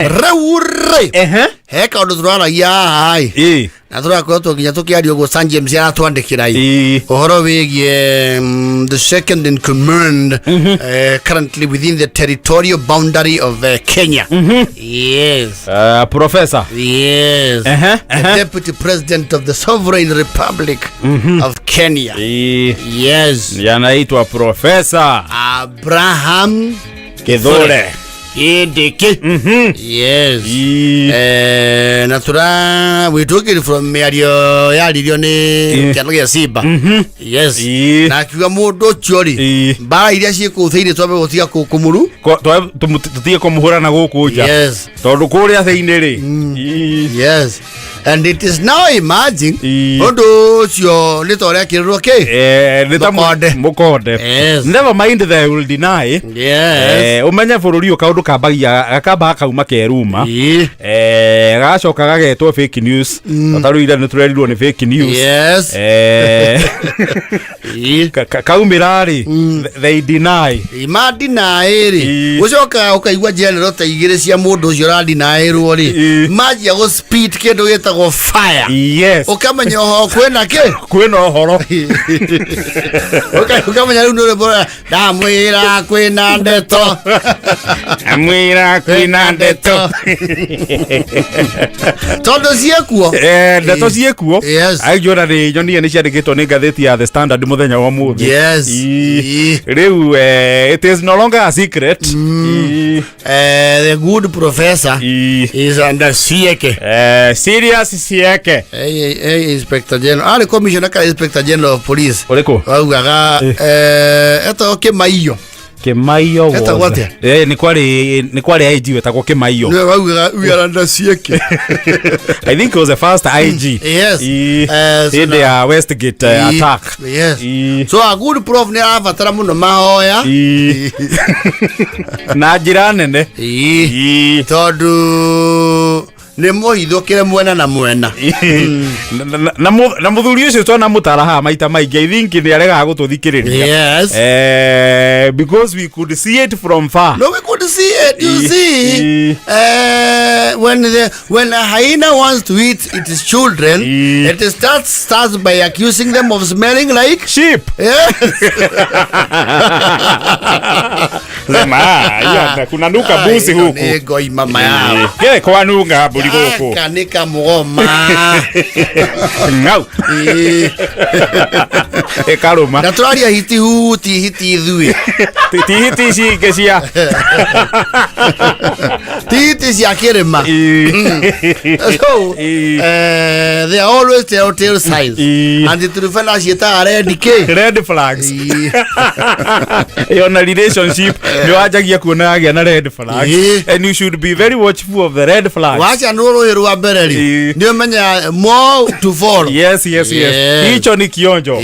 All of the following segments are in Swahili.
Raure heka udurara yai natura ko to ginya to kiadio go San James ya twandikira ohoro wigie the second in command currently within the territorial boundary of Kenya. Yes. Professor. Yes. The deputy president of the sovereign republic of Kenya. Yes. Yanaitwa Professor Abraham Kithure. Yes. Natura we took it from Mario Yalidio ne Kanagia Siba. Yes. Na kiwa mudo chori. Ba iria ciku thiini twabe gutia kumuru. Tutie kumuhura na guku nja. Yes. Tondu kuria thiini ri. Yes. And it is now emerging odo cio litoria kiruke mukonde. Yes. Never mind they will deny. Yes. Umenya bururi ukaundu kabagia akamba kauma keruma. Gacoka gagetwo fake news. Taruira ni turerirwo ni fake news. Yes. Kaumira ri they deny. Ima deny ri. Ucoka ukaigwa general ta igire cia mundu ucio ra deny ro ri. Magia go speed kendo geta go fire. Yes. Ukamenya ho kwena ke? Kwena horo. Ukamenya ru no bora ndamwira kwena ndeto. Amwira kwena ndeto. Todo ciekuo. Ndeto ciekuo. Yes. Aijora ri Johnny ni ciandikitwo ni gatheti ya The Standard muthenya wa muthi. Yes. Riu it is no longer a secret. The good professor is under Sieke. Serious Sieke. Hey, Inspector General. Ale Commissioner ka Inspector General of Police. Oreko. Augaga eto Kimaiyo. Kimaiyo was. Eta what? Ni kwari IG wetagwo Kimaiyo. No, augaga we are under Sieke. I think it was the first IG. Yes. In the Westgate attack. Yes. So a good prof ne avatara muno mahoya. Na njira nene. Tondu ne mohithukire mwena na mwena. Na muthuri ucio twana mutaraha maita maingi I think ni arega gututhikiriria. Yes. Because we could see it from far. No, we could see it. You see, when a hyena wants to eat its children, it starts by accusing them of smelling like sheep. Yes. Sema, kuna nuka busi huku. Ego mama yao. Kile kwa nuka buli huku. Kanika mgoma. Ngau. Karuma. Naturalia hiti ithui. Hiti si kesia. Hiti si akirema. So, they are always telltale signs. And it refers to red flags. On a relationship, you are jagia kuna agia na red flags. And you should be very watchful of the red flags. Wacha nuru yeru abereri. Ndio menya more to follow. Yes. Hicho ni kionjo.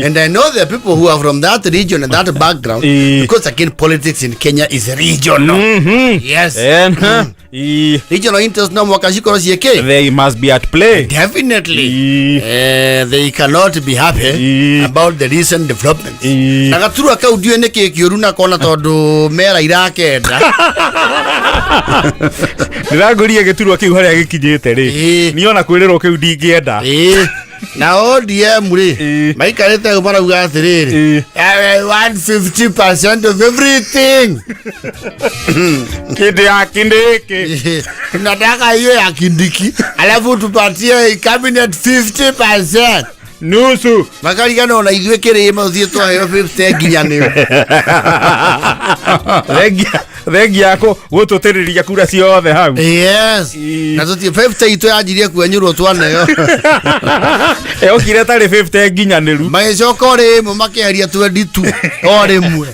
And I know the people who are from that region and that background because again politics in Kenya is regional. Yes. Regional interest no mwakashiko sieke. They must be at play. Definitely. They cannot be happy about the recent developments. Nagatura ka udio neke kioruna kona tondu mera irakenda. Ndiraguria giturwa kiu haria gikinyite ri. Niona kwiriro kiu ndingienda. Na ODM ri maikarete marauga atiriri I want 50% of everything. Kidi ya kindiki. Nataka hiyo ya kindiki alafu tupatie cabinet 50%. Nusu Makarigano na ithuĩ kĩrĩma ũthiĩ twaheyo 50 nginya nĩyo. Thengia yako gũtũtĩrĩria kura ciothe hau. Yes. Na tũtie 50 itũ yanjirie kwenyũrwo twaneyo. Okire tarĩ 50 nginyanĩru. Magĩcoka rĩmwe makĩaria 22 o rĩmwe.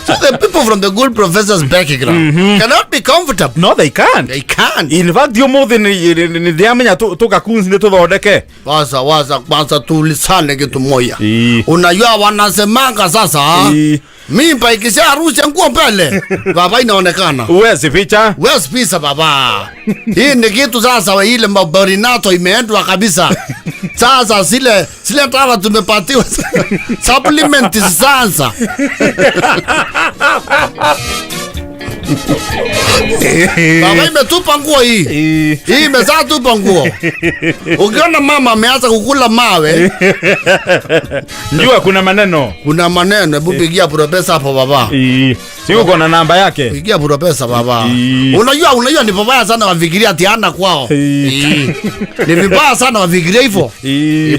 So the people from the good professors background cannot be comfortable. No, they can't. They can't. In fact, you more than they amenya toka kunzi ne tudhodeke. Waza tulisane kitu moja. Unajua wanasemanga sasa mimba ikisharusha nguo mbele baba inaonekana. Uwezi picha. Uwezi picha baba. Hii ni kitu sasa ile maborinato imeendwa kabisa. Sasa zile tawa tumepatiwa supplement sasa. Baba imetupa nguo hii. Hii imezaa tupa nguo. Ukiona mama ameanza kukula mawe, njua kuna maneno. Kuna maneno, hebu pigia Profesa hapo baba. Si uko na namba yake? Pigia Profesa baba. Unajua ni vibaya sana wafikiria ati hana kwao. Ni vibaya sana wafikiria hivyo.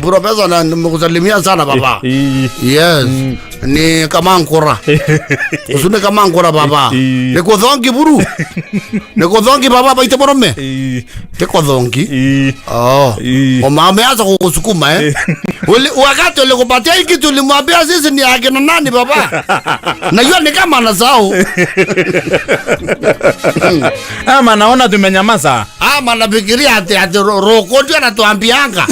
Profesa na nimekusalimia sana baba. Yes. Ni kama nkora. Usune kama nkora baba. Niko dhongi buru. Niko dhongi baba baite borome. Niko dhongi. Mama ameanza kukusukuma wakati ulikupatia hiki tulimwambia sisi ni akina nani baba. Najua ni kama anasahau. Ama naona tumenyamaza. Ama nafikiria ati Rokondi anatuambianga.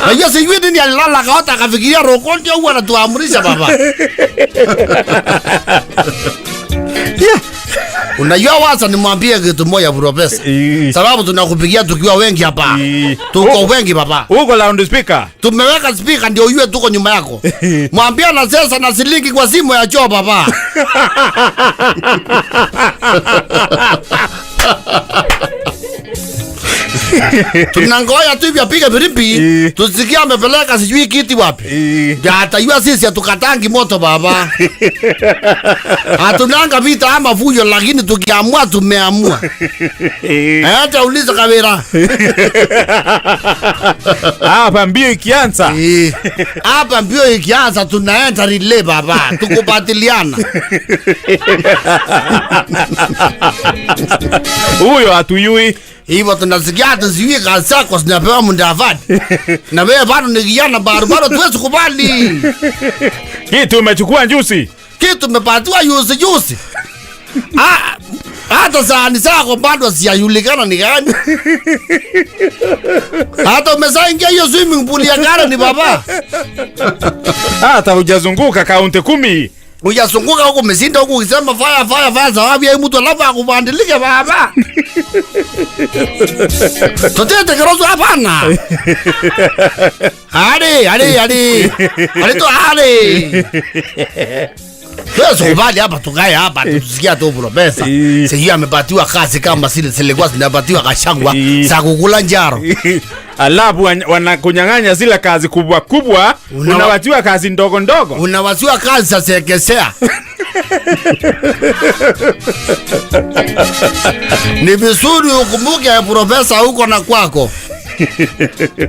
Najua sijui nini alilala kaota akafikiria Rokondi au anatuamrisha baba. Unajua wacha nimwambie kitu moja Profesa. Sababu tunakupigia tukiwa wengi hapa. Tuko wengi baba. Uko loud speaker. Tumeweka speaker ndio yue tuko nyuma yako. Mwambie na sasa na silingi kwa simu ya choo baba. Tunangoja tu vya piga virimbi. Tusikia amepeleka sijui kiti wapi. Atajua sisi hatukatangi moto baba. Hatunanga vita ama fujo, lakini tukiamua tumeamua. Hata uliza Kawira. Hapa mbio ikianza. Hapa mbio ikianza tunaenda relay baba. Tukubadiliana. Huyo hatuyui. Hivyo tunasikia tusiwie kaza kwa sinapewa mundavadi. Na wewe bado ni kijana barabara tuwezi kubali. Kitu umechukua juzi. Kitu umepatiwa juzi. Hata sahani zako bado siyajulikana ni gani. Hata umesaingia hiyo swimming pool ya gari baba. Hata hujazunguka kaunti 10. Ujazunguka huko umeshinda huko ukisema fire sababu ya mtu alafu akubandilike baba. Totete kerozo hapana. Hadi. Alito hadi. Sasa kubali hapa tukae hapa tusikia tu Profesa. Sijui amepatiwa kazi kama zile kwa zinapatiwa kashangwa za kukula njaro. Alafu wanakunyang'anya zile kazi kubwa, unawatiwa kazi ndogo. Unawatiwa kazi za sekesea. Ni vizuri ukumbuke Profesa huko na kwako.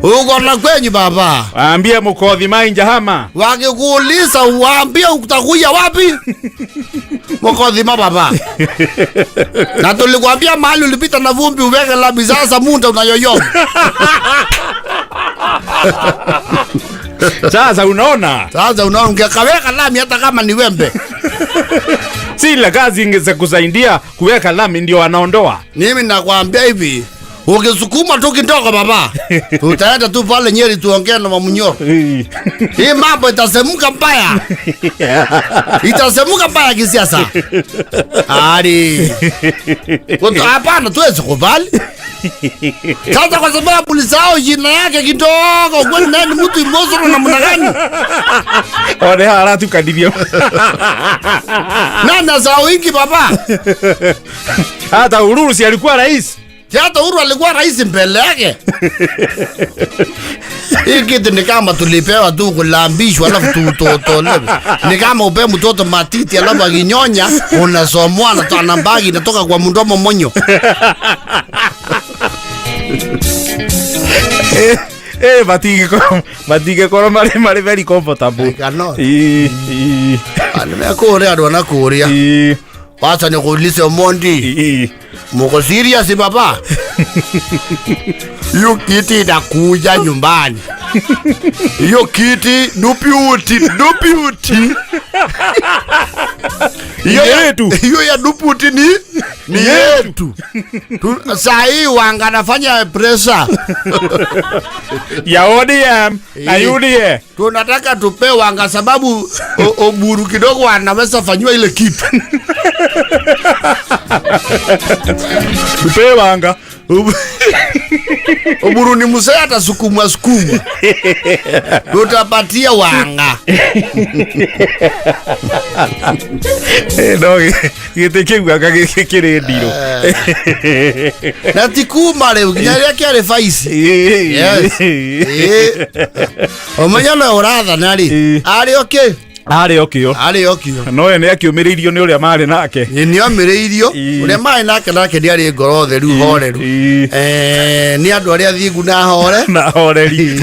Uko na kwenye baba. Waambie Mukodhi mainja hama. Wakikuuliza uambie utakuja wapi? Mukodhi baba. Na tulikwambia mahali ulipita na vumbi uweke lami sasa munda unayoyoma. Sasa unaona ungekaweka lami hata kama ni wembe. Si ile kazi ingeza kusaidia kuweka lami ndio anaondoa. Mimi nakwambia hivi. Ukisukuma tu kidogo baba. Utaenda tu pale Nyeri tuongee na Mamunyoro. Hii mambo itasemuka mbaya. Itasemuka mbaya kisiasa. Hadi. Hapana tuwezi kubali. Sasa kwa sababu lisao jina yake kidogo kwani nani mtu imozoro na mna gani? Ode hala tukadiria. Nani zao wingi baba? Hata Uhuru si alikuwa rais. Hata Uhuru alikuwa rais mbele yake. Hii kitu ni kama tulipewa tu kulambishwa alafu tutotolewe. Ni kama upe mtoto matiti alafu akinyonya unasomwa na tanambagi inatoka kwa mdomo monyo. Batige koro mari very comfortable. Anakuorea ndo anakuorea. Wacha nikuulize Mondi. Mko serious baba? Hiyo kiti inakuja nyumbani. Hiyo kiti nupiuti. Hiyo ya nupiuti ni yetu. Sasa hii wanga nafanya pressure. Ya ODM na UDA. Tunataka tupe wanga sababu Oburu kidogo anaweza fanywa ile kitu. Tupe wanga. Uburu ni mzee atasukuma. Tutapatia wanga. No, gite kiuga gikire ndiro. Na tikuma leo kinyaria kiare faisi. Yes. Omanyana oratha nari. Ari okay. Ari okio. No ene akiumiririo ni uria mari nake. Ni amiririo uria mari nake ndiari ngoro theru horeru. Ni andu aria thingu na hore na horeri.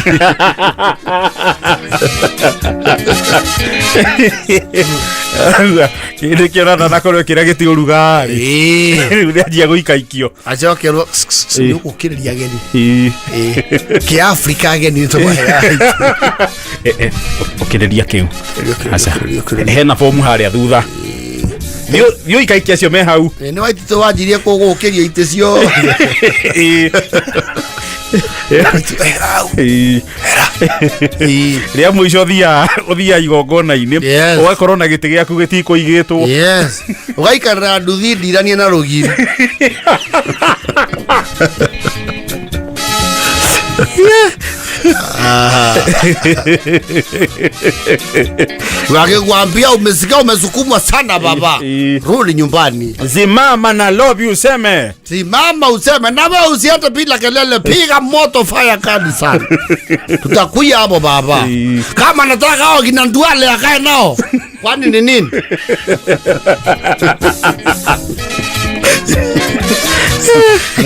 Kiri kirana na koro kiria giti urugari. Uri ajia guikaikio. Ajokerwo ni ukiriria geni. Ki Afrika geni to bahera. Ukiriria kiu. Asa. Hena fomu haria thutha. Thio ikaikia cio me hau. Ni waitito wanjirie kugukiria ite cio. Ria muico thia igongona-ini ugakorwo na giti giaku gitikuigitwo. Yes. Ugaikarira nduthi ndiranie na rugiri. Wakikuambia umesikia umesukumwa sana baba. Rudi nyumbani. Simama na love you useme. Simama useme na wewe usiate bila kelele, piga moto fire kali sana. Tutakuja hapo baba. Kama nataka hao kina Nduale akae nao. Kwani ni nini?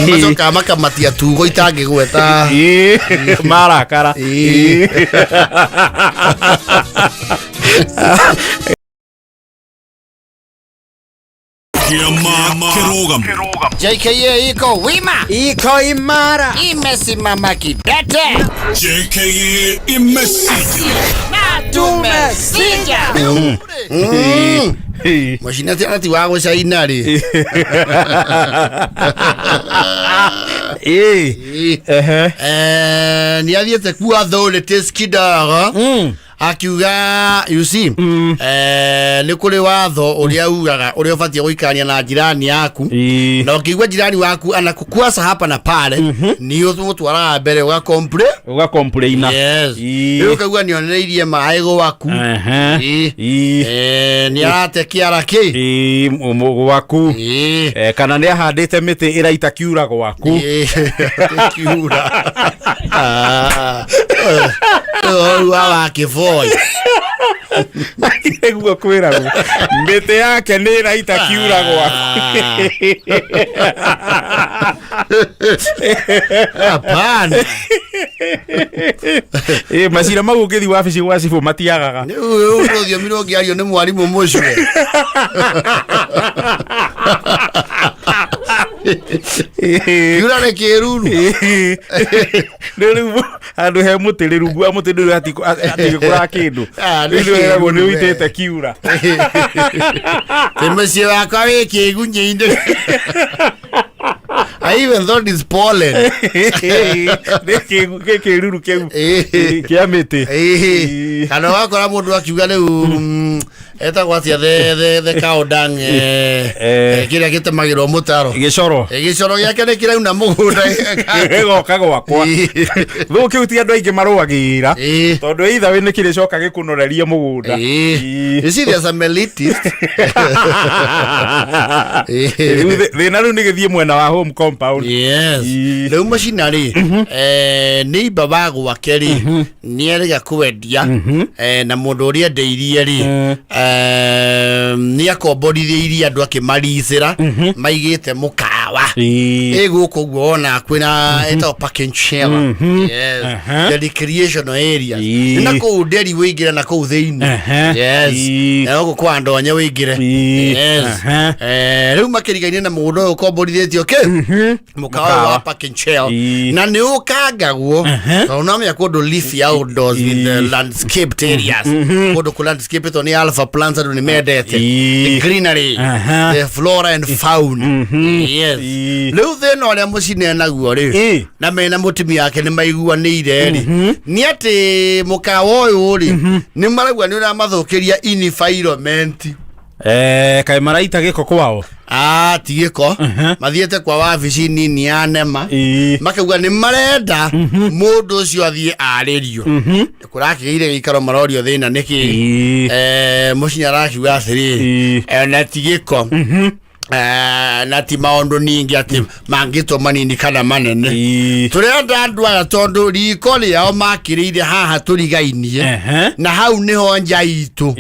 Maso kama kamati ya tugo itage gweta. Marakara. JKA iko wima, iko imara, imesimama kidete. JKA imesija na tumesija. Mashina tena tiwago shainari. Ni athiete kuwa thole teskidaga. Akiuga you see ni kuri watho uria ugaga uria ubatie guikania na jirani yaku na ukigwa jirani waku anakukwasa hapa na pale ni utwara mbere uga complain. Yes. Iyo kagwa ni onereirie maego waku ni arate kiaraki waku kana ni ahandite miti iraita kiura gwaku kiura wa kifoi. Niguo kwirago miti yake ni iraita kiura gwaku. Hapana. Macira mau ngithi wabici gwa cibu matiagaga. Uthio mirongi ario ni mwarimu mucwe. Kiura ni kiruru. Riu andu he mutiriru gwa mutiriru ati kura kindu. Riu eragwo ni uitite kiura. Temesi wakwa wi kigunyi-ini. I even thought it's pollen. Kiruru kiu kia miti. Kana wakora mundu akiuga riu eta gwatia the cow dung kira gitemagirwo mutaro gicoro giake ni kira una mugunda goka gwakwa thu kiu ti andu aingi maruagira tondu either we ni kire coka gikunorerie mugunda isi there's a melitist thina riu ni githie mwena wa home compound. Yes. Riu macinari ni baba gwake ri ni eriga kwendia na mundu uria ndeirie ri ni akomborithia andu akimaricira maigite mukawa iguku guona kwina eto parking shell. Yes. The recreation area na ku deri wingira na ku theini. Yes. Na guku kwa andu anya wingire. Yes. Riu makirigaine na mundu ukomborithitio ke mukawa wa parking shell na ni ukangagwo unaona kundu leafy outdoors with the landscaped areas kundu ku landscape to ni alpha plants adu ni medete the greenery the flora and fauna. Yes. Riu thina uria mucine naguo ri na mena mutimi yake ni maiguanire ri ni ati mukawa uyu ri ni maragwa ni ura mathukiria environment. Kai maraita giko kwao tigiko mathiete kwa wabici nini ya nema makauga ni marenda mundu ucio athie aririo kurakigire gikaro marorio thina niki mucinyara kiuga atiri na tigiko na ti maundu ningi ati mangitwo manini kana manene turenda andu aya tondu riko riao makiriire haha turigainie na hau niho nja itu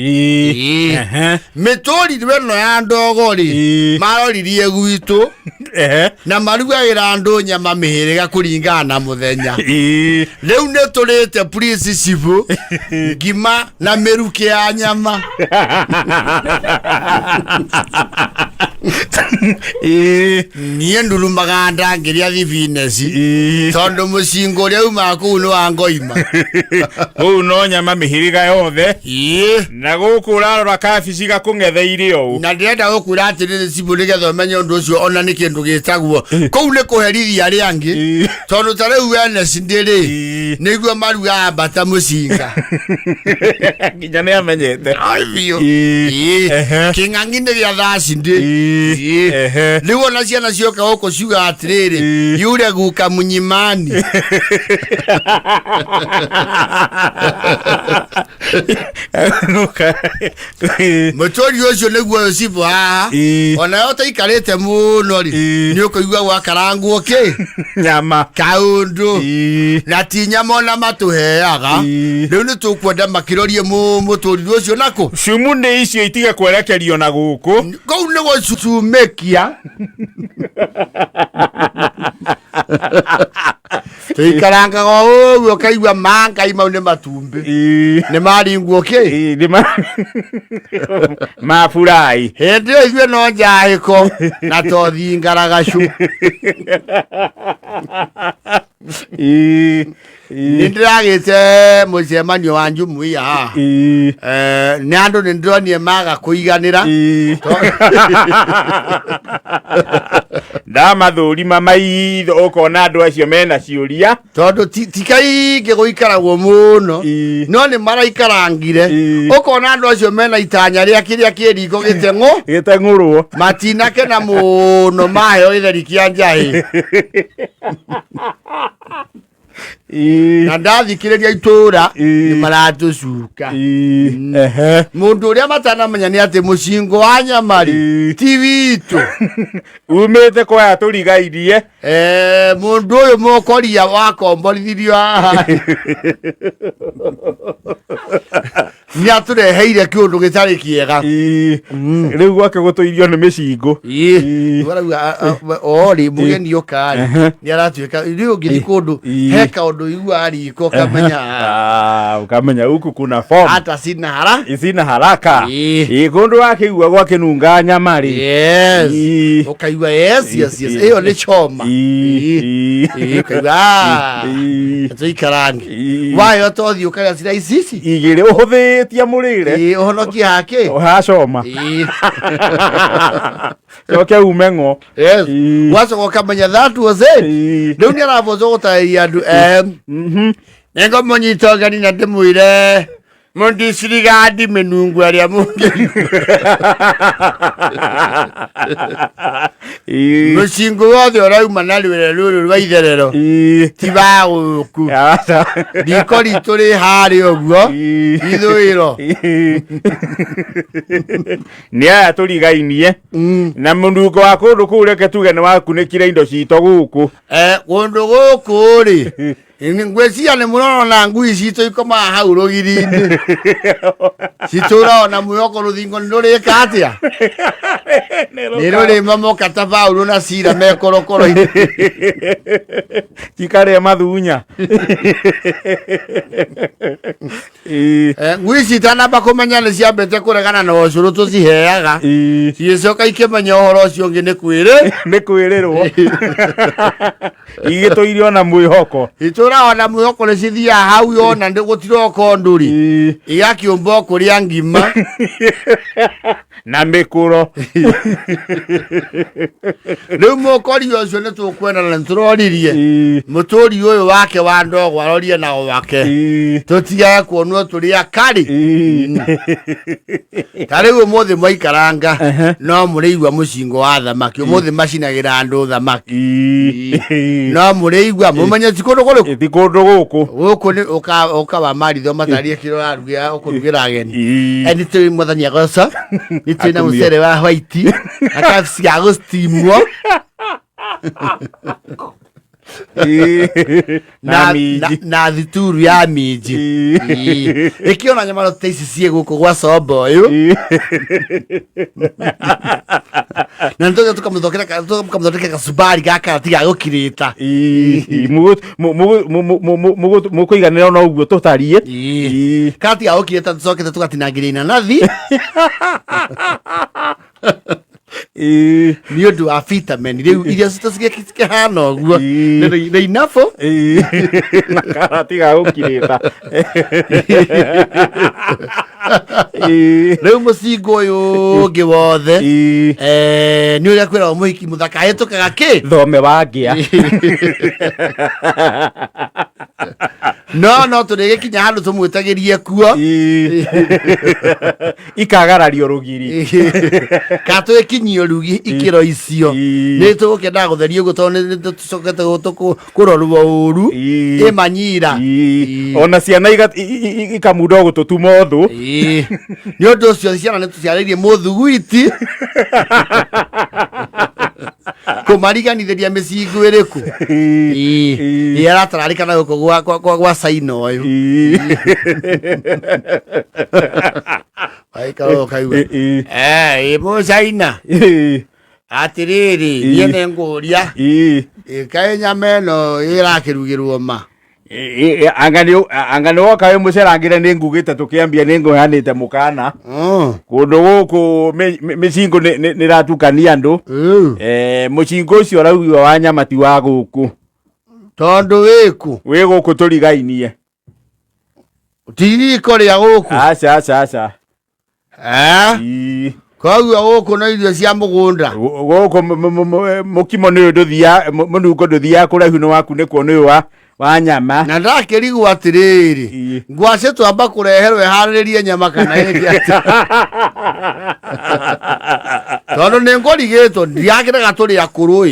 mituri weno ya ndogori maroririe gwitu na marugagira andu nyama mihiriga kuringana na muthenya riu ne turite please sibu ngima na meruke ya nyama niye ndulumaga ndangiria thibinesi tondu mucingo ria uma kuu ni wa ngoima kuu no nyama mihiriga yothe na guku urarora kabici gakung'etheire ou na ndirenda gukwira atiriri cibu nigetha umenye undu ucio ona ni kindu gitagwo kuu ni kuherithia aria angi tondu ta riu wene cindiri niguo maruga mbata mucinga nginya ni amenyete aivio king'ang'i ni gia thaa cindi riu ona ciana cioka guku ciuga atiriri yure guka munyimani mutori ucio niguo Yusufu haha ona yo taikarite muno ri ni ukuigua gwakarangwo ki nyama kaundu na ti nyama ona matuheaga riu ni tukwenda makirorie mutori ucio nako cumune icio itige kwerekerio na guku kou ni gucumekia tuikarangaga uguo kaigua mangai mau ni matumbi ni maringwo ki mafurai hindi iyo ithuĩ no njahĩko na tothingaraga cu nĩndĩragĩte mũcemanio wa Jumuiya haha nĩ andũ nĩndĩronie maga kũiganĩra ndamathũrima maitho ũkona andũ acio mena ciũria tondũ ti kaingĩ gũikaragwo mũno no nĩ maraikarangire ũkona andũ acio mena itanya rĩa kĩrĩa kĩriko gĩteng'ũrwo matinakena mũno maheo gĩtheri kĩa njahĩ na ndathikĩrĩria itũra nĩ maratũcuka mũndũ ũrĩa matanamenya nĩ atĩ mũcingo wa nyamari ti witũ umĩte kwaya tũrigairie mũndũ ũyũ mũkoria wakomborithirio haha nĩ atũreheire kĩũndũ gĩtarĩ kĩega rĩu gwake gũtũirio nĩ mĩcingo orĩ mũgeni ũkarĩ nĩ aratuĩka rĩu ũngĩthi kũndũ he kaũndũ igua riko ukamenya huku kuna form hata sina haraka kũndũ wakĩigua gwakĩnunga nyama rĩ ũkaigua ĩyo nĩ choma ũkaigua tũikarange wayo tothiĩ ũkarĩa cira ici igĩrĩ ũhũthĩtie mũrĩre ũhonokia hake ũhacoma coke ume ng'o wacoka ũkamenya that was it rĩu nĩ arabocwo gũtarĩria andũ nĩngo mũnyita ũgeni na ndĩmwĩre mũndicirigandi mĩnungu arĩa mũngĩ mũcingo wothe ũrauma na rwĩre rũrũ rwa itherero ti wa gũkũ riko ritũ rĩ harĩ ũguo ithũĩro nĩ aya tũrigainie na mũnungo wa kũndũ kũu reke tuge nĩ wakunĩkire indo citũ gũkũ kũndũ gũkũ rĩ ngwĩciria nĩ mũrona ngui citũ ikomaga hau rũgiri-inĩ citũra ona mwĩhoko rũthingo nĩ rũrĩka atĩa nĩ rũrĩma moka ta Paulo na Sila me korokoro-inĩ cikarĩa mathunya ngui citanamba kũmenya nĩ ciambĩte kũregana na ũcũrũ tũciheaga cigĩcoka ikĩmenya ũhoro ũcio ũngĩ nĩ kwĩrĩrwo igĩtũire ona mwĩhoko turaona mwoko le cithia hau yona ndigutiro nduri igakiumba kuri angima na mikuro riu mukori ucio ni tukwenda na turoririe muturi uyu wake wa ndogo arorie na wake tutigaye kuonwo turi akari tariu muthi mwaikaranga no murigwa mucingo wa thamaki muthi macinagira andu thamaki no murigwa mumenya tikundu guku ni uka wa maritho matarie kiro arugia ukurugira ageni eni tu muthania gosa ni tu na musere wa white akafisi ya gostimwo na thituru ya miji ikiona nyamaro teisi cie guku gwa sombo uyu na ndio tukamthondeka kasubari gaka tiga gukirita mukuiganira no uguo tutarie kati ya gukirita tucokete tugatinangirina nathi ni undu wa vitamin riu iria citacigeke hana uguo ni inafo na karati ga gukirita riu mucingo uyu ngi wothe ni uria kwira muhiki muthaka hitukaga ki thome wangia no turigikinya handu tumwitagirie kuo ikagarario rugiri katu ikinyio rugi ikiro icio ni tugukenda gutheria uguo tondu ni tucokete kurorwo uru imanyira ona ciana ikamundo gututuma uthu ni undu ucio ciana ni tuciaririe muthugwiti kumariganithiria micingo iriku aratararikana guko gwa saino uyu aikaro kaiwa mucaina atiriri niene nguria kai nyama ino irakirugirwo ma angani woka mucerangire ni ngugite tukiambia ni nguhanite mukana kundu guku micingo ni ratukania andu mucingo ucio raugwa wa nyama ti wa guku tondu wi guku turigainie tiriko ria guku aca koguo guku no irio cia mugunda guku mukimo ni nduthia munungo nduthia kuraihu ni waku ni kuo ni wa nyama na ndakirigwo atiriri ngwace twamba kureherwe hariririe nyama kana hiki tondu ni ngorigitwo ndiagiraga turi akuru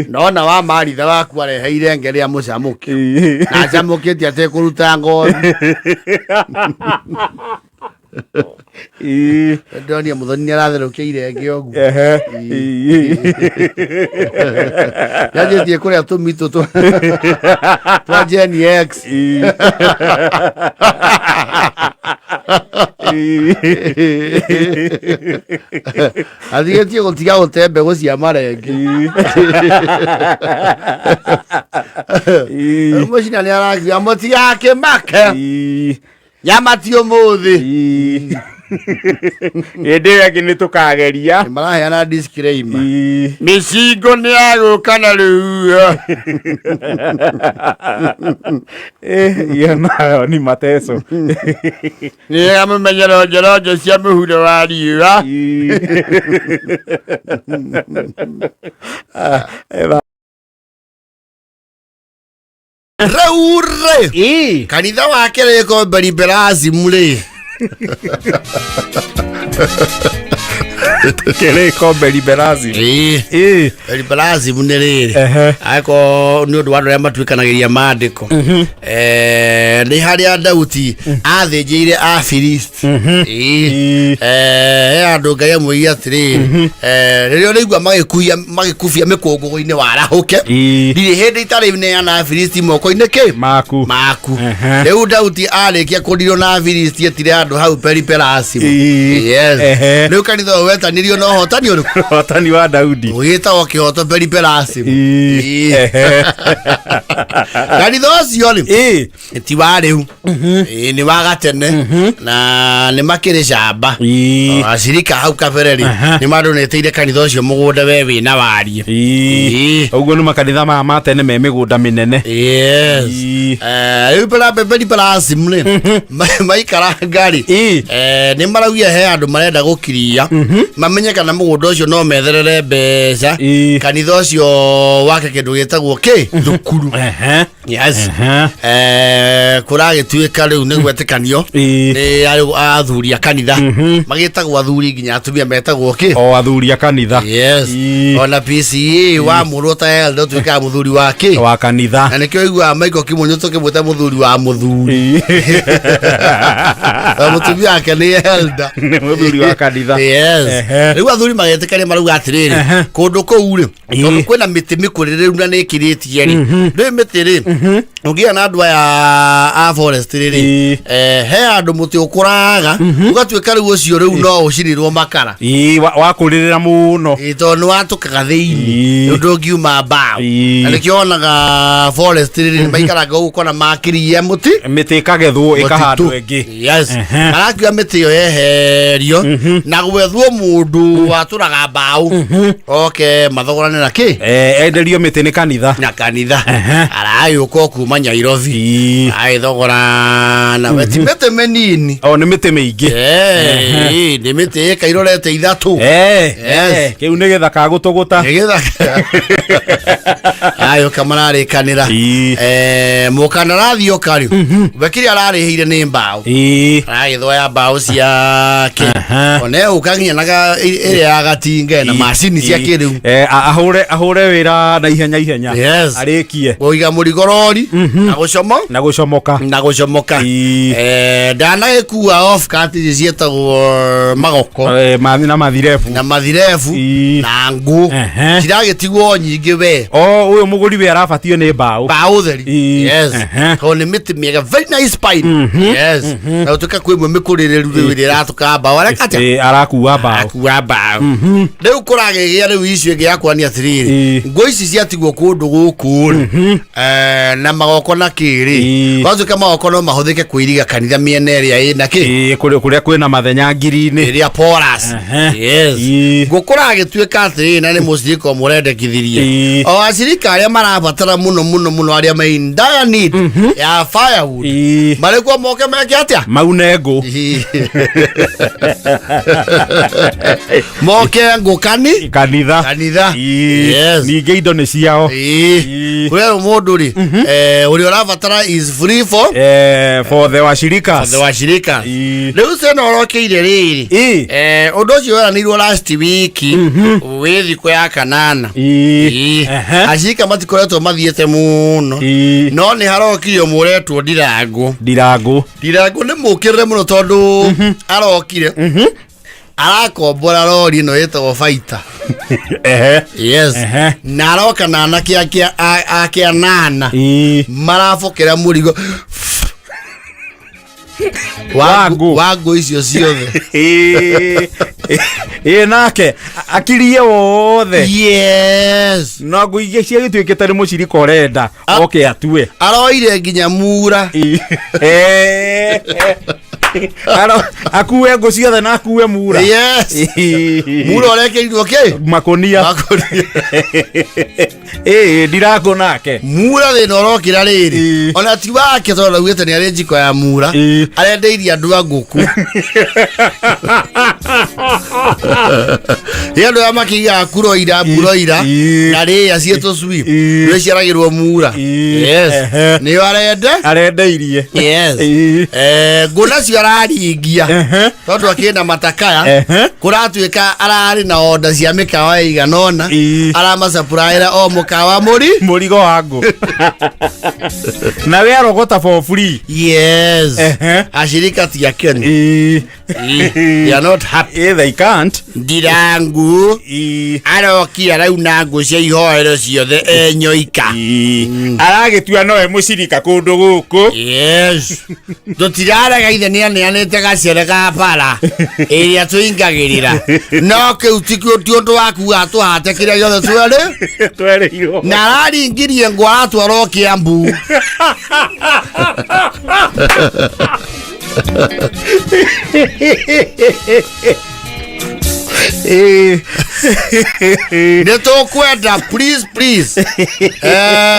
ndona wa maritha waku areheire ngere ya mucamuki na camukitie atekuruta ngothi ndonia muthoni ni aratherũkia irenge ũguo yathĩtie kũrĩa tũmitũ twa Gen X athigĩtie gũtiga gũte mbegũ cia marenge mũcina nĩ arakiuga mũtigakĩmake nyama ti umuthi ende yake ni tukageria maraheana disclaimer micingo ni aguka na riu yana ni mateso ni amumenyero njorojo cia muhure wa riua Raure kanitha wake reko beriberazi mule kele ko beriberazi beriberazi munere ako ni undu wa ria matwikanagiria maandiko ni haria Dauti athinjire Afilisti andu ngai amwe atiri ririo rigwa magikufia mikungugu-ini warahuke ndiri hindi itari neana Afilisti moko-ini ki maku riu Dauti arikia kundirwo na Afilisti etire andu hau beriberazi riu kanitha wetanirio no hotani uru hotani wa Daudi ugita okihoto beri pelasi kanitha ucio ri ti wa riu ni wa gatene na ni makiri camba acirika hau kabere ri ni madoneteire kanitha ucio mugunda we wina warie uguo ni makanitha ma tene me migunda minene riu beri pelasi mle maikara ngari ni maraugia he andu marenda gukiria mamenye kana mugunda ucio no metherere mbeca kanitha ucio wake kindu gitagwo ki thukuru yes kuragituika riu ni gwetikanio ni athuri a kanitha magitagwo athuri nginya atumia metagwo ki athuri a kanitha yes ona PCA wa murota eldo twika muthuri wa ki wa kanitha na nikio igwa Michael Kimunyu tukimwita muthuri wa muthuri mutumia ake ni elda ni muthuri wa kanitha yes riu athuri magetikania maruga atiriri kundu kou ri tondu kwina miti mikuririru na nikiritie ri ri miti ri ugia na andu a forest ri he andu muti ukuraga ugatwika riu ucio riu no ucirirwo makara wa kuririra muno tondu watukaga thiini undu ngiuma mbao na nikionaga forest ri maikaraga ukona makirie muti miti ikagethwo ikahandwo ingi yes arakia miti yo yeherio na gwethwo mundu waturaga mbao okay mathogorane na ki enderio miti ni kanitha na kanitha arayuka kuma Nyairobi aithogora na miti menini ni miti mingi ni miti kairorete ithatu kiu ni githaka gutuguta ni githaka ayuka mararikanira mukanarathi okari bekiri ararihire ni mbao agithoya mbao cia ki one ukaginya naga ire ya gatinga na machine cia kiriu ahure wira na ihenya arikie oiga murigorori na gucomoka ndana ekua off kati cietagwo magoko na mathirefu na ngu ciragitigwo nyingi we uyu muguri we arabatio ni mbao theri yes ni miti miega very nice pine yes na utuka kwimwe mikuririru riu iratuka mbao arakuwa mbao riu kuragegia riu icio ingi yakwani atiriri ngo ici ciatigwo kundu guku na magoko na kiri wazuka magoko no mahuthike kuiriga kanitha miene ria ina ki kuria kwina mathenya ngiri-ini ria porous yes gukuragituika atiri na ni musiriko murendekithirie o acirika aria marabatara muno aria main dire need ya firewood marikuwa moke meke atia maunengo moke ngukani kanitha yes ninge indo ni ciao kuria mundu ri uri urabatara is free for the washirika riu sena orokeire riri undu ucio weranirwo last week withi kwa ya kanana ashika matikoretwo mathiete muno no ni harokirio muretwo Ndirangu ni mukirire muno tondu arokire arakombora lori no yetwo fighter yes na aroka na anake akia nana marafokera murigo wangu icio ciothe nake akirie wothe yes no nguige cia gituikite ni mucirika urenda oke atue aroire nginya mura akuwe ngo ciothe na akuwe mura yes mura orekeirwo ki makonia Ndirangu nake mura thina orokira riri ona ti wake tondu augite ni ari njiko ya mura arendeirie andu a nguku andu a makiga kuroira na ria cieto sweep ni ciaragirwo mura yes ni arendeirie yes nguna cio araringia tondu akienda matakaya kuratuika arari na order cia mikawa iganona arama supply o mukawa murigo wangu na we arogota for free yes ashirika tia Kenya you are not happy they Giant Ndirangu arokia rau na ngũ cia ihoero ciothe enyoika aragitua noe mucirika kundu guku. Yes tutiraraga ithe nianeanite gacere ga bara iria tuingagirira no kiu tikio ti undu waku atuhate kiria yothe twereirwo na aringirie ngwa atwaro Kiambu. Neto kwenda please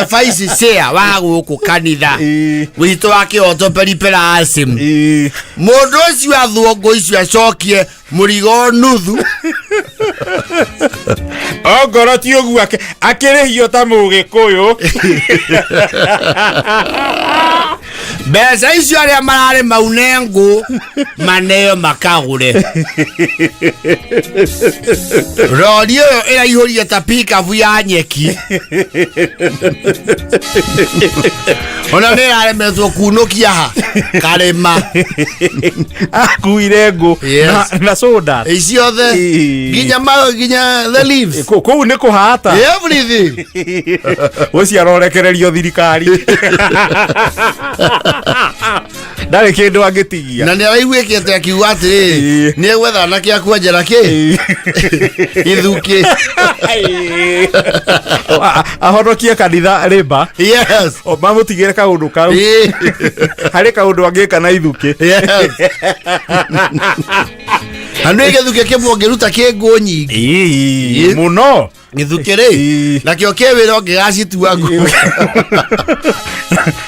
faisi share wa guku kanitha wito wake otoperipera asim mundu ucio athongo icio acokie murigo nuthu ogoro ti ugu akirihio ta mugikuyu besa icio aria marare maunengu maneo makagure rodio ira ihoria ta pika vuya nyeki ona ne are mezo kunokia ha karema akuire ngo na soda icio the ginya the leaves ko ne ko hata everything uciarorekererio thirikari ndari kindu angitigia na ni araiguikete akiuga atiri ni gwetha na kia kwenjera ki ithuki ahonokie kanitha riba. Yes o mamutigire kaundu kau hari kaundu angika na ithuki. Yes anu igithuki kimwongeruta ki ngũ nyingi muno githukire nakio kewiro ngigacitua ngũ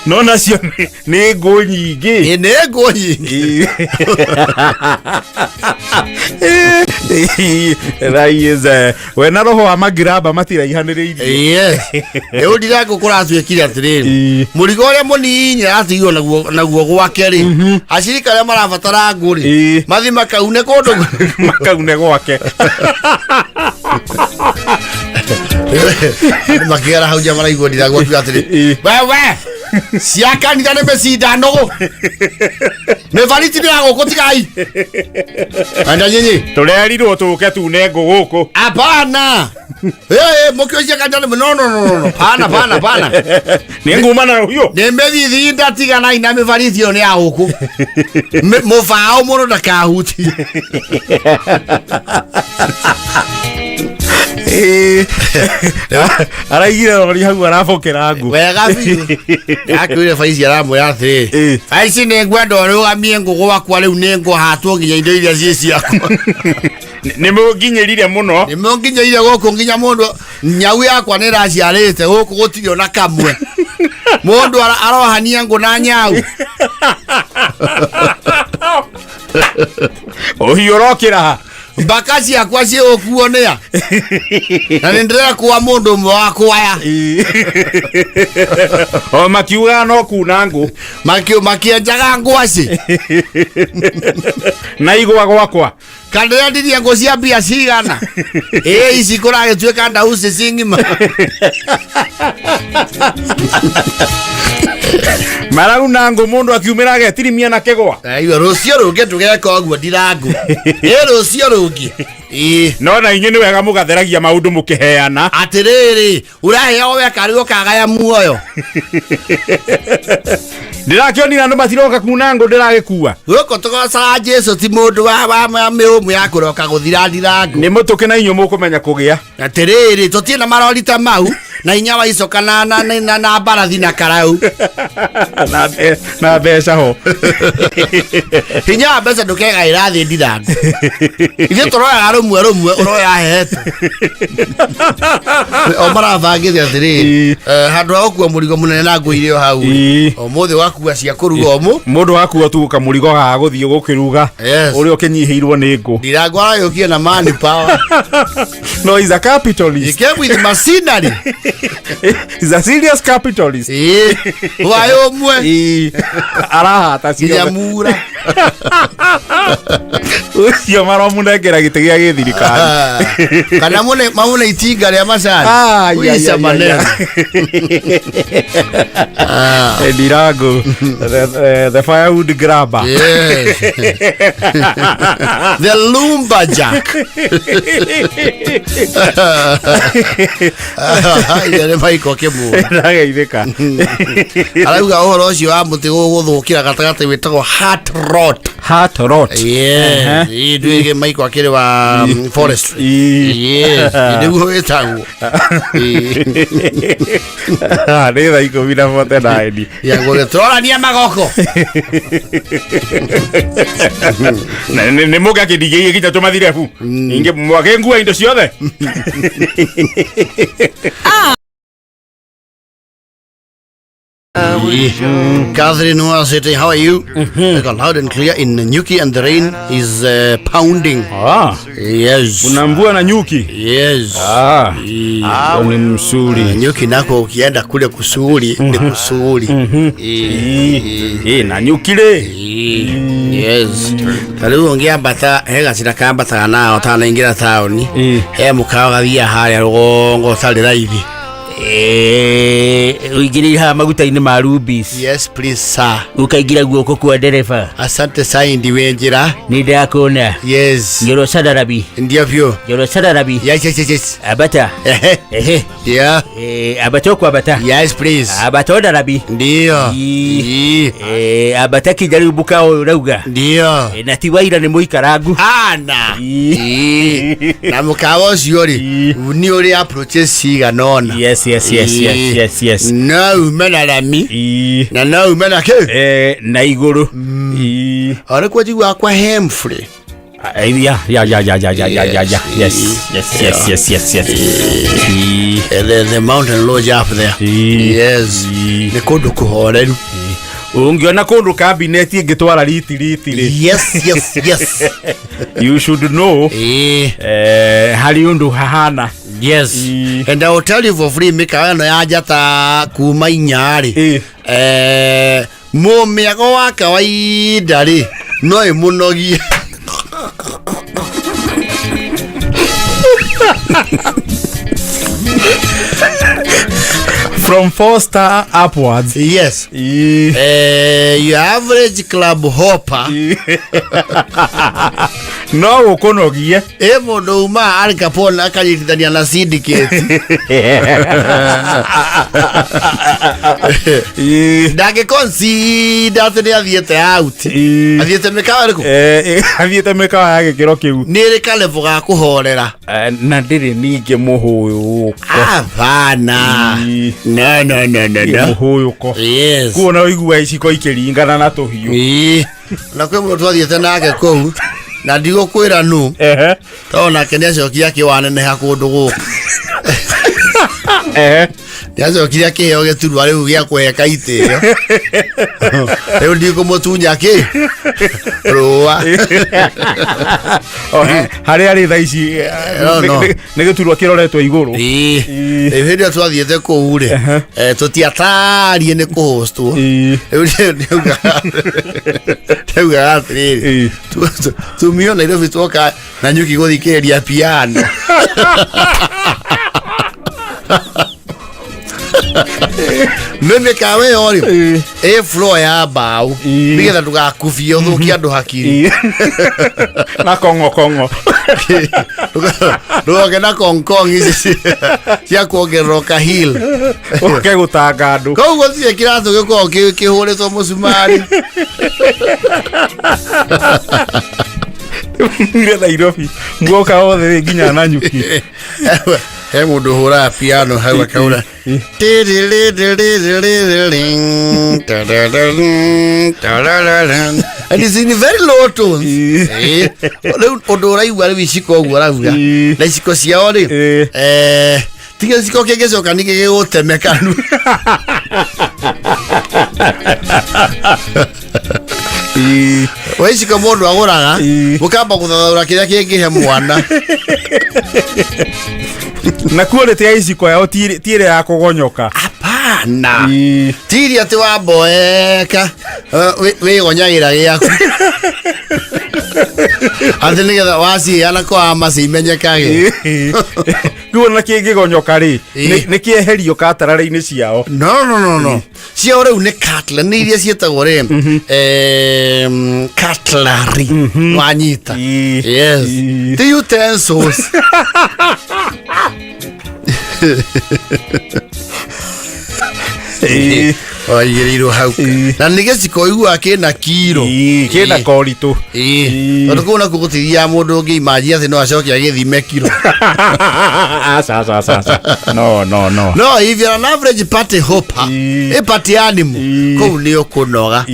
no nacio ni ngũ nyingi ni ngũ nyingi raize wena roho wa magiraba matiraihaniriirie. Yes eudira ngukura twikire atiriri murigo ria munini atigwo naguo gwake ri acirika ria marabatara nguri mathi makaune kundu makaune gwake makigera hau ja maraigwo ndira gwaku atiri wewe cia kanitha nĩ mĩcindano mĩbariti nĩ ya gũkũ tigai anda nyinyi tũrerirwo tũke tune ngũ gũkũ apana mũkĩo cia kanitha no pana nĩ ngumana huyo nĩ mĩthithi ndatigana ina mĩbariti ĩyo nĩ ya gũkũ mũbaũ mũno ndakahuti araigire rori hau arabokera ngũ wega biũ akwire faisi aramwĩra atĩrĩ faisi nĩ ngwenda ũrũgamie ngũ gwakwa rĩu nĩ ngũhatwo nginya indo iria ciĩ ciakwa nĩ mũnginyĩrire mũno nĩ mũnginyĩire gũkũ nginya mũndũ nyau yakwa nĩ ĩraciarĩte gũkũ gũtirĩ ona kamwe mũndũ arohania ngũ na nyau ũhiũ ũrokĩra mbaka ciakwa ciĩgũkuo nĩa na nĩ ndĩrekwa mũndũ ũmwe wa kwaya o makiuga no kuna ngũ makĩenjaga ngwaci na igwa gwakwa kana ndirie ngũ cia mbia cigana ici kũragĩtuĩka ndauci cing'ima marauna ngũ mũndũ akiumĩra agetirimia na kĩgwa aiwa rũcio rũngĩ tũgeka ũguo ndirangũ rũcio rũngĩ no na inyuĩ nĩ wega mũgatheragia maũndũ mũkĩheana atĩrĩrĩ ũraheo weka rĩo kagaya muoyo ndirakĩonire andũ matiroka kuna ngũ ndĩragĩkua gũkũ tũgocaga Jesu ti mũndũ wa mĩhũmũ ya kũroka gũthira ndirangũ nĩ mũtũkĩ na inyuĩ mũkũmenya kũgĩa atĩrĩrĩ tũtirĩ na marori ta mau na inya wa icoka na mbarathi na karau na mbeca ho hinya wa mbeca ndũkegaĩra thĩ ndirangũ ithuĩ tũroyaga rũmwe ũroya hehetwo o marabangĩte atĩrĩrĩ handũ ha gũkua mũrigo mũnene na ngũ irio hau ũmũthĩ wakua cia kũruga mũndũ wakua tu kamũrigo ga gũthiĩ gũkĩruga ũrĩa ũkĩnyihĩirwo nĩ ngũ ndirangũ arayũkie na money power no is a capitalist he came with machinery is a serious capitalist wayo mwe arahata ciamura Ucio maro munengera gitigia githirikari. Kana mune itinga ria macani. Uisa maneno. Edirago. The firewood grabber. Yes. The lumberjack. Ile maiko kemu. Ndageithika. Arauga uhoro ucio wa muti guthukira gatagati witagwo heart rot. Heart rot. Yeah. Nduige maiko akiri wa forestry. Yes. Ndugo wetagwo. Nĩ thaa 10:49. Ya gũgĩtũrania magoko. Nĩ mũga kĩndigĩ gĩta tũmathire bu. Inge mwake ngua indo ciothe. Catherine Noah City, how are you? Loud and clear in Nyuki, and the rain is pounding. Yes. Kuna mvua na nyuki. Yes. Ni msuri. Nyuki nako ukienda kule kusuri ni kusuri. Na nyuki le. Yes. Tariu ongea bata hega siraka bata na otana ingira taoni. He mukao gathia haria rugongo tari raithi. Uigiriha maguta-ini ma Rubis. Yes, please sir. Ukaigira guoko kwa dereva. Asante saindi wenjira. Ni ndakona. Yes. Yoro sadarabi. Ndio vyo. Yoro sadarabi. Yes. Abata. Yeah. Abato kwa abata. Yes, please. Abato darabi. Ndio. Abata kijaribu kao rauga. Ndio. Na tiwaira ni muikaragu. Ana. Na mukawo ciori. Ni uri approaches siga nona. Yes. Na umena lami. Na umena ke. Na iguru. Ora kwa jiwa kwa Hemfrey. Yeah. Yes. The mountain lodge up there. Yes. Ni kundu kuhoreru. Ungiona kundu cabinet ingitwara riti. Yes. You should know. Hari undu hahana. Yes. And I will tell you for free, mikano ya jata kuma inyari. Mumiago wa kawaida ri no imunogie. From 4-star upwards. Yes. Your average club hopper. No ukonogie. Mundu uma Al Capone akanyitithania na syndicate. Ndage consider ati ni athiete out. Athiete mikawa riku? Athiete mikawa ya gikiro kiu. Ni ri kalevo ga kuhorera. Na ndiri ninge muhuyu. Avana. No. Muhuyuko. Yes. Kuona igua iciko ikiringana na tuhiu. Na kwe mundu athiete nake kou. Na ndigo kwira nu. Tona kenesho kiake waneneha kundu guku. Ndiazo kiria kiheo geturwa riu gia kweka itio. Riu ndiko mutunya ki. Rua. Hari ari tha ici ni geturwa kiroretwo iguru. Hindi twathiete kuu ri. Tutiatarie ni kuhostwo. Riu ndiuga atiriri. Tumio na Nairobi twoka na Nyuki guthikiriria piano. Meme kawe ori floor ya bao nigetha ndugakufie uthukia andu hakiri na kongo ndoge na kongkong ici cia kuongeroka hill oke gutanga andu koguo thie kiratu giko kihuritwo musumari Mire Nairobi mwoka othe nginya na Nyuki he mundu hura piano hau akaura and it's in very low tones undu uraigua riu iciko uguo aravuga na iciko ciao ri tiga iciko kingicoka ni gigutemekanu waiciko mundu aguraga mukamba guthathaura kiria kingihe mwana na quality ya iciko yao tiire ya kugonyoka hapana sana. Tiri ati waboeka. We gonyagira giaku. Ati nigetha wasi ana kwa amasi menyekage. Kuona kĩngĩ gonyoka rĩ nĩ kĩeherio katarare-inĩ ciao. No. Ciao rĩu nĩ cutler nĩ iria ciĩtagwo rĩ cutlery wanyita. Yes. The utensils. Oigĩrĩirwo hau na nĩ gĩciko igua kĩna kiro kĩna koritũ tondũ kũu nakuo gũtiria mũndũ ũngĩ imanji atĩ no acoke agĩthime kiro. No if you're an average party hopper a party animal kũu nĩ ũkũnoga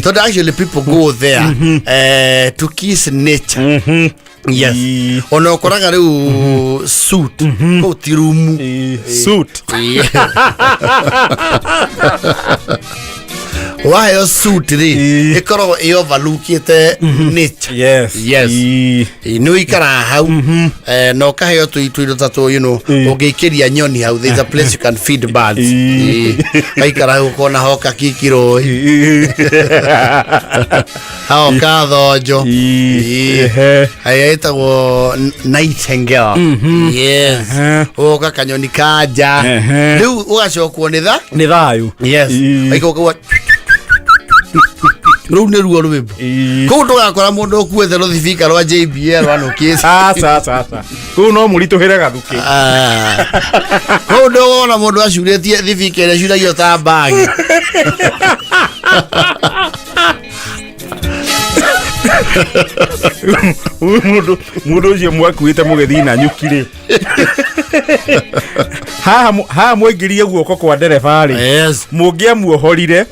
tondũ actually people go there to kiss nature. Yes. Ono koraga rĩu suit kũu ti rumu suit. Waheo suit rĩ ĩkoragwo ĩovalukĩte nature. Yes. Nĩ ũikara hau na ũkaheo tũindo ta tũ ũngĩikĩria nyoni hau there's a place you can feed birds. Aikara hau ũkona hoka kikiro hoka thonjo aya ĩtagwo nightingale. Yes. Ũka kanyoni kanja rĩu ũgacokwo nĩ thayũ. Yes. Aikauka rĩu nĩ ruo rwĩmbo kũu ndũgakora mũndũ ũkuĩte rũthibika rwa JBL wanũkĩte kũu no mũritũhĩre gathukĩ kũu ndũgona mũndũ acurĩtie thibika ĩrĩa ĩcuragio ta mbagi. Mũndũ ũcio mwakuĩte mũgĩthiĩ na nyuki rĩ haha mwaingĩrie guoko kwa ndereba rĩ mũngĩamuohorire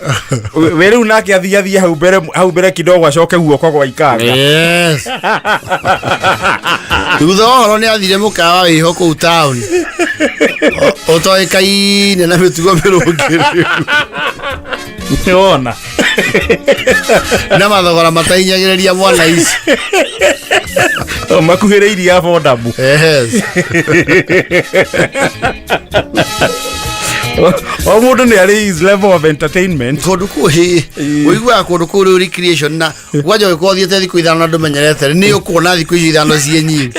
we rĩu nake athiathie hau mbere kidogo acoke guoko gwa ikanga. Thutha wa ũhoro nĩ athire mũkawa wĩho kũu taũni ũtoĩkaine na mĩtugo mĩrũngĩrĩru nĩwona na mathogora matainyagĩrĩria mwana ici makuhĩrĩirie affordable. O mũndũ nĩ arĩ his level of entertainment. Kũndũ kũu ũiguaga kũndũ kũu rĩu recreation na gwanja ũgĩkorwo ũthiĩte thikũ ithano na ndũmenyerete nĩ ũkuona thikũ icio ithano ciĩ nyingi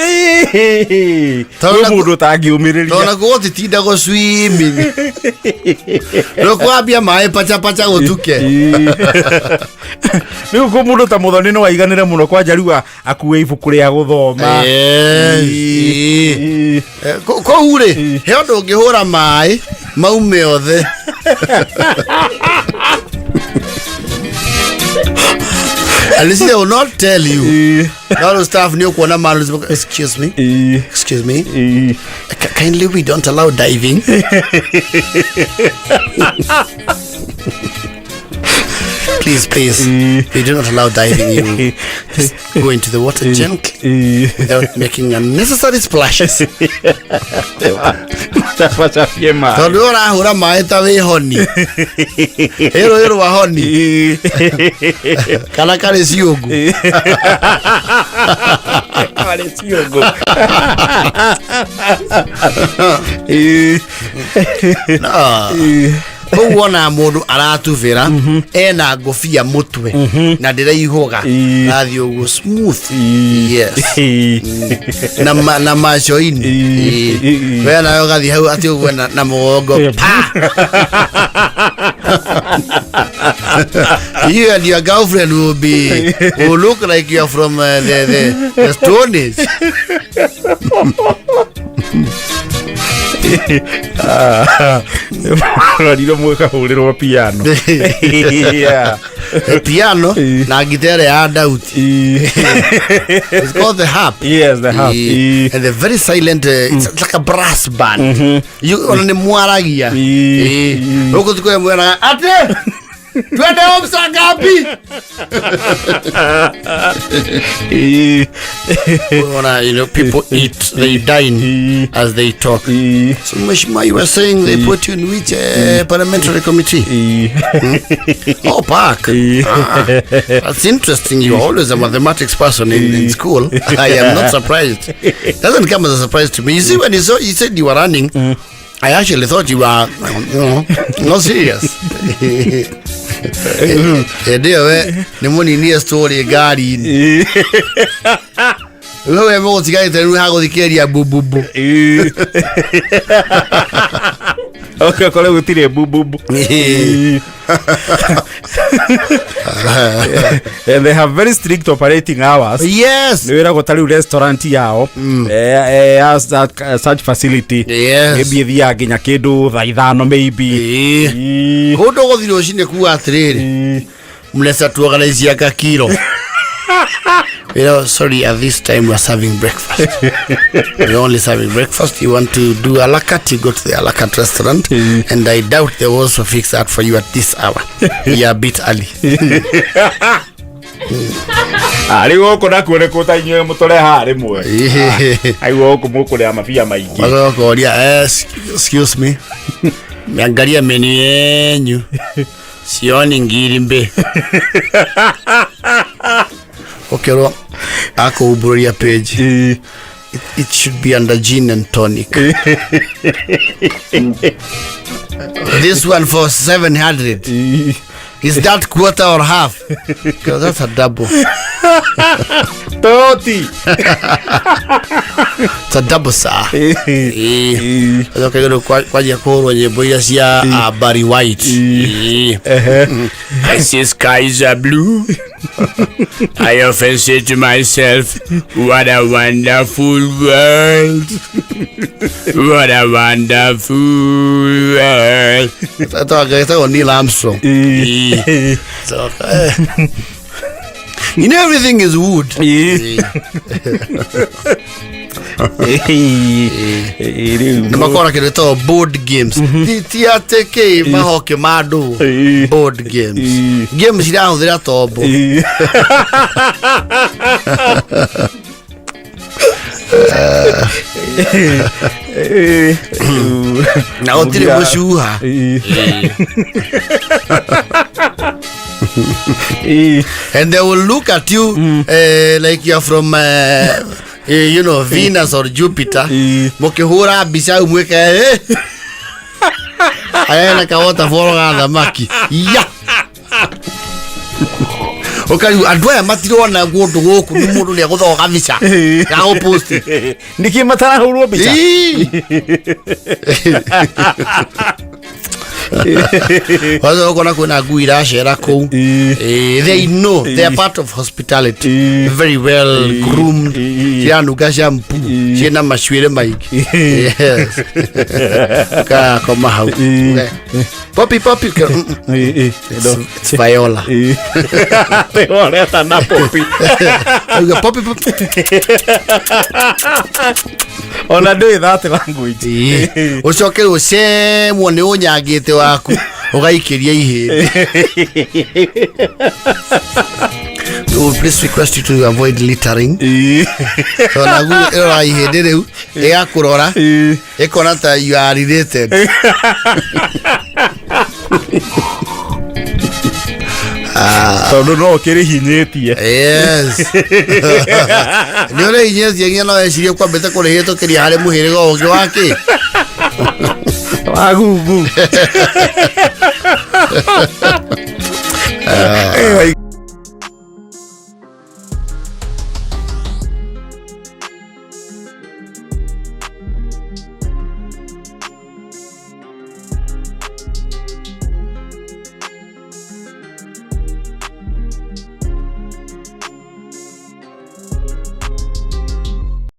tondũ mũndũ ũtangĩũmĩrĩria tondũ nakuo gũtitindagwo swimming rũkwambia maĩ pacha gũtuke rĩu kũ mũndũ ta mũthoni no aiganĩre mũno kwanja rĩu akuue ibuku rĩa gũthoma. Kũu rĩ he ũndũ ũngĩhũra maĩ maume othe and they will not tell you. All the staff knew kuona man. Excuse me. Kindly we don't allow diving. Please. We do not allow diving. You just go into the water gently without making unnecessary splashes. Tondu urahura maĩ ta wĩ honi ĩrũ wa honi kana karĩ ciũngũ kũu wona mũndũ aratubĩra ena ngũbia mũtwe na ndĩraihũga nathiĩ ũguo smooth. Yes. na macoini we nayo gathiĩ hau atĩ ũguo na mũgongo you and your girlfriend will look like you are from the Stone Age. Rariro mweka hũrĩrwo piano. Piano na guitar ya dauti. It's called the harp. Yes, the harp. And they're very silent. It's like a brass band. You only mwaragia. Huko tuko ya mwaraga. Ate! Twende omsa ngapi? People eat, they dine as they talk. So Mheshimiwa, you were saying they put you in which parliamentary committee? Oh, park. That's interesting. You're always a mathematics person in school. I am not surprised. It doesn't come as a surprise to me. You see, when you said you were running, I actually thought you were, not serious. Ndio ni moni ni story gari. Wewe mo tigai tenu hago dikeria bububu. Okay, kole gutire bububu. And they have very strict operating hours. Yes. Niwira gotari restaurant yao. Has that such facility. Yes. Maybe thia ginya kindu thaa 5 maybe. Hodo gothiro cine ku atriri. Mlesa tu organize ka kilo. You know, sorry, at this time we're serving breakfast. We're only serving breakfast. You want to do a la carte, you go to the a la carte restaurant. And I doubt they will also fix that for you at this hour. You're a bit early. Ari goko na kuone ko tainyo mutore hari mwe. Ai goko muko ya mafia maingi. Goko ria excuse me. Miangalia menu yenyu. Sioni ngiri mbe. Okay, ro ako uburia page. It should be under gin and tonic. This one for 700. Is that quarter or half? Because that's a double. Toti. It's a double, sir. Okay, kwa jakoro nyebo ya Barry White. I see skies are blue. I often say to myself, what a wonderful world. What a wonderful world. That's Neil Armstrong. So, you know, everything is wood. Namakora kireto board games. Tiateke mahoke mado. Board games. Games ira hudira tobo. Na otire mushuha. And they will look at you like you're from you know, Venus or Jupiter. Mokihura bisa umweka ayana kawota foroga thamaki. Ya. Okay, adwaya matiro na godo goku ni mundu ni aguthoga bica. Ya go post. Ndiki matara hurwo bica. Wazo kona kuna guira shera ko. They know they are part of hospitality. Very well groomed. Yanu gashampu. Jena mashwire maiki. Yes. Ka koma hau. Poppy. It's Viola. Viola ta na Poppy. Poppy. Ona do that language. Ucoke uce mwone unyagite waku ugaikiria ihe. So please request you to avoid littering. So nagu era ihe reu ya kurora ekona ta you are related. No kere hinyetie. Yes. Niore hinyetie ngena esirie kwa beta kore heto kiri hare muhere go oge wake. Agugu.